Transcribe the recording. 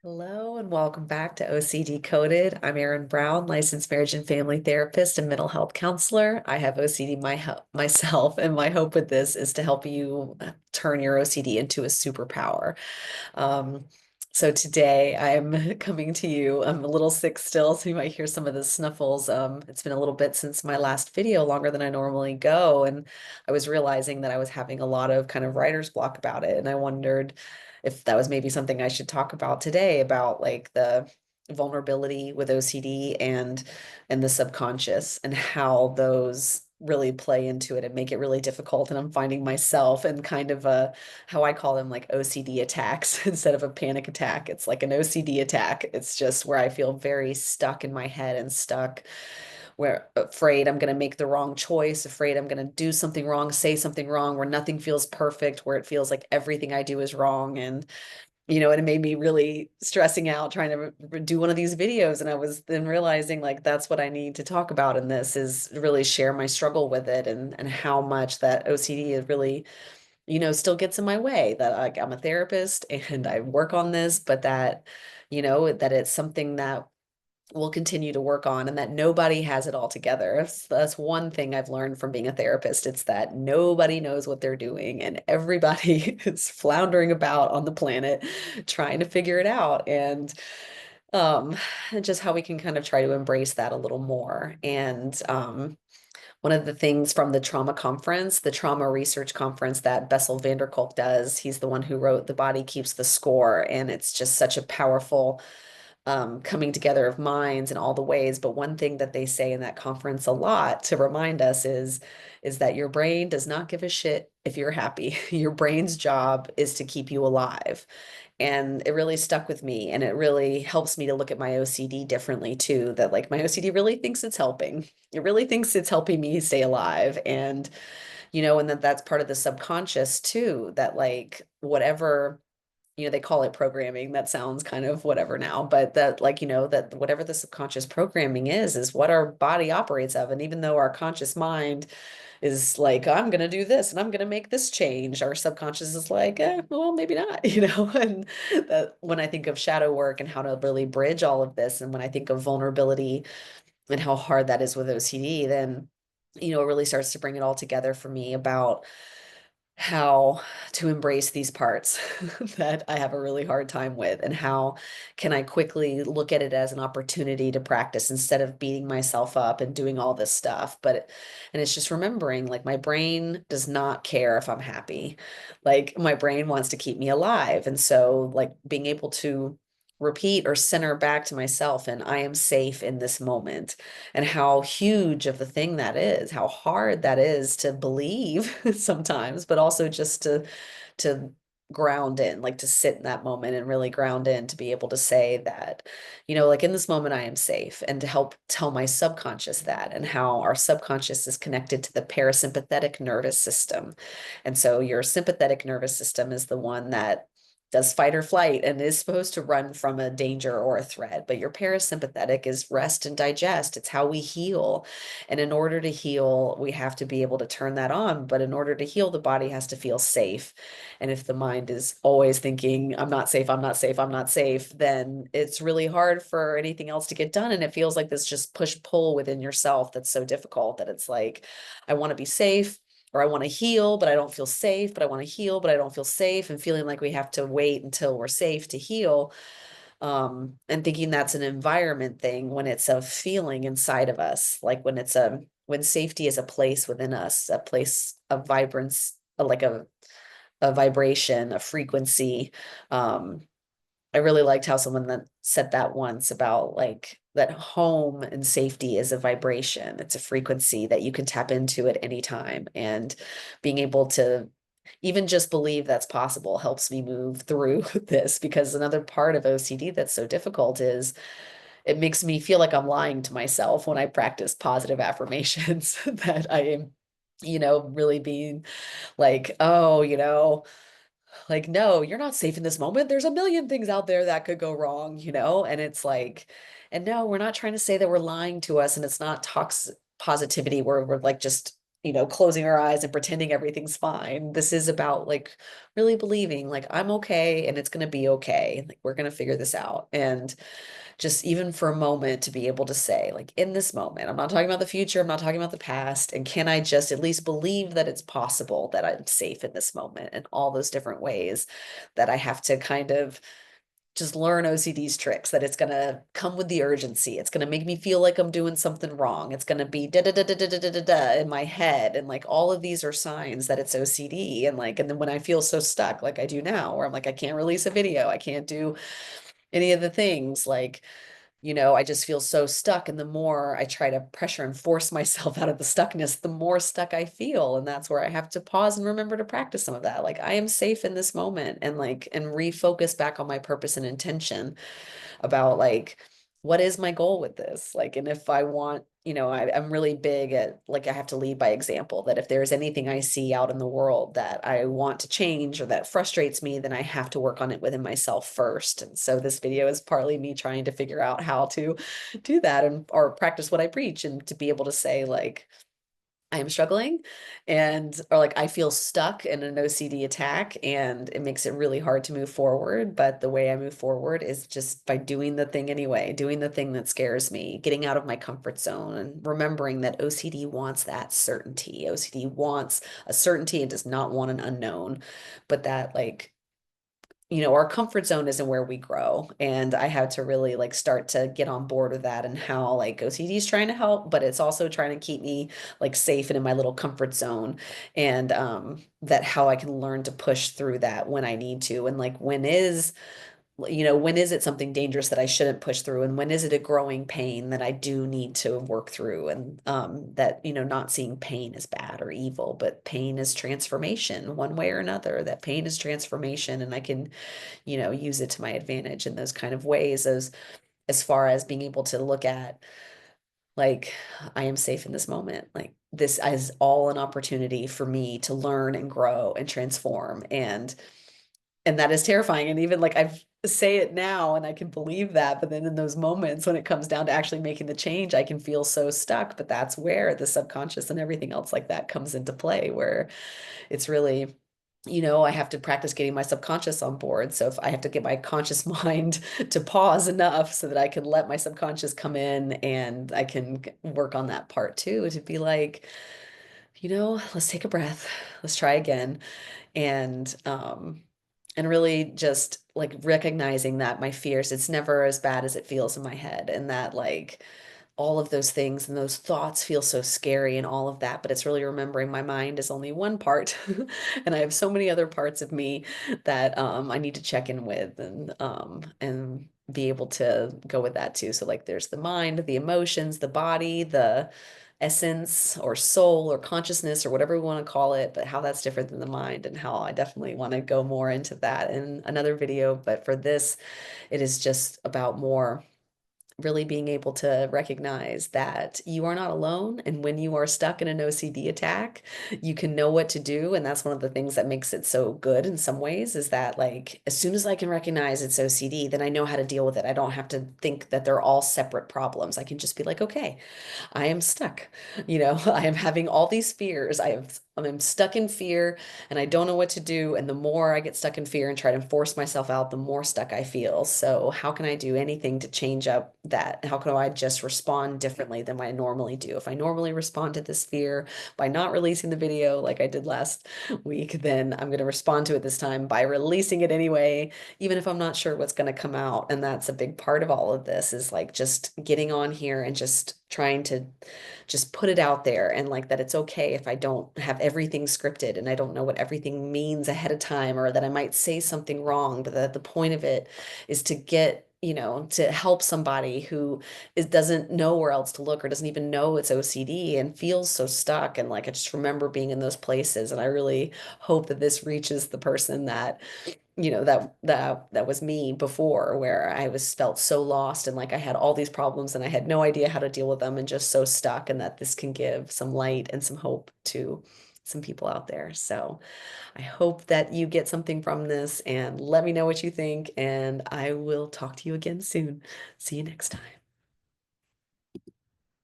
Hello and welcome back to OCD Coded. I'm Erin Brown, licensed marriage and family therapist and mental health counselor. I have OCD myself, and my hope with this is to help you turn your OCD into a superpower. Um, so today I'm coming to you. I'm a little sick still, so you might hear some of the snuffles. It's been a little bit since my last video, longer than I normally go, and I was realizing that I was having a lot of kind of writer's block about it, and I wondered if that was maybe something I should talk about today about like the vulnerability with OCD and the subconscious and how those really play into it and make it really difficult. And I'm finding myself in kind of a how I call them like OCD attacks instead of a panic attack. It's like an OCD attack. It's just where I feel very stuck in my head and stuck where afraid I'm going to make the wrong choice, afraid I'm going to do something wrong, say something wrong, where nothing feels perfect, where it feels like everything I do is wrong. And it made me really stressing out trying to do one of these videos. And I was then realizing like that's what I need to talk about in this is really share my struggle with it and how much that OCD is really still gets in my way that like I'm a therapist and I work on this, but that it's something that we'll continue to work on and that nobody has it all together. That's one thing I've learned from being a therapist. It's that nobody knows what they're doing and everybody is floundering about on the planet trying to figure it out. Um, and just how we can kind of try to embrace that a little more. One of the things from the trauma conference, the trauma research conference that Bessel van der Kolk does, he's the one who wrote The Body Keeps the Score. And it's just such a powerful coming together of minds in all the ways. But one thing that they say in that conference a lot to remind us is that your brain does not give a shit if you're happy. Your brain's job is to keep you alive. And it really stuck with me. And it really helps me to look at my OCD differently too. That like my OCD really thinks it's helping. It really thinks it's helping me stay alive. And that's part of the subconscious too, that like whatever they call it programming. That sounds kind of whatever now, but that that whatever the subconscious programming is what our body operates of. And even though our conscious mind is like, I'm going to do this and I'm going to make this change, our subconscious is like, well, maybe not, and that when I think of shadow work and how to really bridge all of this, and when I think of vulnerability and how hard that is with OCD, then, it really starts to bring it all together for me about how to embrace these parts that I have a really hard time with, and how can I quickly look at it as an opportunity to practice instead of beating myself up and doing all this stuff. And it's just remembering like my brain does not care if I'm happy. Like my brain wants to keep me alive. And so like being able to repeat or center back to myself and I am safe in this moment, and how huge of the thing that is, how hard that is to believe sometimes, but also just to ground in, like to sit in that moment and really ground in to be able to say that, like in this moment I am safe, and to help tell my subconscious that, and how our subconscious is connected to the parasympathetic nervous system. And so your sympathetic nervous system is the one that does fight or flight and is supposed to run from a danger or a threat. But your parasympathetic is rest and digest. It's how we heal. And in order to heal, we have to be able to turn that on. But in order to heal, the body has to feel safe. And if the mind is always thinking, I'm not safe, I'm not safe, I'm not safe, then it's really hard for anything else to get done. And it feels like this just push pull within yourself that's so difficult, that it's like, I want to be safe, or I want to heal, but I don't feel safe, but I want to heal, but I don't feel safe, and feeling like we have to wait until we're safe to heal. And thinking that's an environment thing when it's a feeling inside of us, like when safety is a place within us, a place of vibrance, like a vibration, a frequency. Um, I really liked how someone that said that once about like that home and safety is a vibration. It's a frequency that you can tap into at any time. And being able to even just believe that's possible helps me move through this, because another part of OCD that's so difficult is it makes me feel like I'm lying to myself when I practice positive affirmations that I am, really being like, oh, like, no, you're not safe in this moment. There's a million things out there that could go wrong, And it's like, and no, we're not trying to say that we're lying to us, and it's not toxic positivity where we're like just closing our eyes and pretending everything's fine. This is about like really believing like I'm okay and it's going to be okay. Like we're going to figure this out. And just even for a moment to be able to say, like, in this moment, I'm not talking about the future, I'm not talking about the past. And can I just at least believe that it's possible that I'm safe in this moment and all those different ways that I have to kind of just learn OCD's tricks, that it's going to come with the urgency. It's going to make me feel like I'm doing something wrong. It's going to be da da da da da da da da da in my head. And like all of these are signs that it's OCD. And like, and then when I feel so stuck, like I do now, where I'm like, I can't release a video, I can't do any of the things, like, I just feel so stuck. And the more I try to pressure and force myself out of the stuckness, the more stuck I feel. And that's where I have to pause and remember to practice some of that. Like, I am safe in this moment, and like, and refocus back on my purpose and intention about like, what is my goal with this? Like, and if I want, I'm really big at like, I have to lead by example, that if there's anything I see out in the world that I want to change or that frustrates me, then I have to work on it within myself first. And so this video is partly me trying to figure out how to do that, and or practice what I preach, and to be able to say like, I am struggling, and or like I feel stuck in an OCD attack, and it makes it really hard to move forward. But the way I move forward is just by doing the thing anyway, doing the thing that scares me, getting out of my comfort zone, and remembering that OCD wants that certainty. OCD wants a certainty and does not want an unknown, but that like, our comfort zone isn't where we grow. And I had to really like start to get on board with that, and how like OCD is trying to help, but it's also trying to keep me like safe and in my little comfort zone. And that how I can learn to push through that when I need to. And like, when is it something dangerous that I shouldn't push through? And when is it a growing pain that I do need to work through? And that, not seeing pain as bad or evil, but pain is transformation one way or another, that pain is transformation. And I can, use it to my advantage in those kind of ways, as far as being able to look at like, I am safe in this moment. Like, this is all an opportunity for me to learn and grow and transform. And that is terrifying. And even like, I say it now and I can believe that, but then in those moments when it comes down to actually making the change, I can feel so stuck. But that's where the subconscious and everything else like that comes into play, where it's really, I have to practice getting my subconscious on board. So if I have to get my conscious mind to pause enough so that I can let my subconscious come in, and I can work on that part too, to be like, let's take a breath, let's try again. And really just like recognizing that my fears, it's never as bad as it feels in my head, and that like all of those things and those thoughts feel so scary and all of that, but it's really remembering my mind is only one part and I have so many other parts of me that I need to check in with, and be able to go with that too. So like, there's the mind, the emotions, the body, the essence or soul or consciousness or whatever we want to call it, but how that's different than the mind, and how I definitely want to go more into that in another video. But for this, it is just about more really being able to recognize that you are not alone. And when you are stuck in an OCD attack, you can know what to do. And that's one of the things that makes it so good in some ways, is that like, as soon as I can recognize it's OCD, then I know how to deal with it. I don't have to think that they're all separate problems. I can just be like, okay, I am stuck. I am having all these fears. I'm stuck in fear, and I don't know what to do. And the more I get stuck in fear and try to force myself out, the more stuck I feel. So how can I do anything to change up that? How can I just respond differently than I normally do? If I normally respond to this fear by not releasing the video like I did last week, then I'm going to respond to it this time by releasing it anyway, even if I'm not sure what's going to come out. And that's a big part of all of this, is like just getting on here and just trying to just put it out there, and like, that it's okay if I don't have everything scripted and I don't know what everything means ahead of time, or that I might say something wrong, but that the point of it is to get, to help somebody who doesn't know where else to look, or doesn't even know it's OCD and feels so stuck. And like, I just remember being in those places, and I really hope that this reaches the person that, that was me before, where I was felt so lost, and like I had all these problems and I had no idea how to deal with them, and just so stuck. And that this can give some light and some hope to some people out there. So I hope that you get something from this, and let me know what you think, and I will talk to you again soon. See you next time.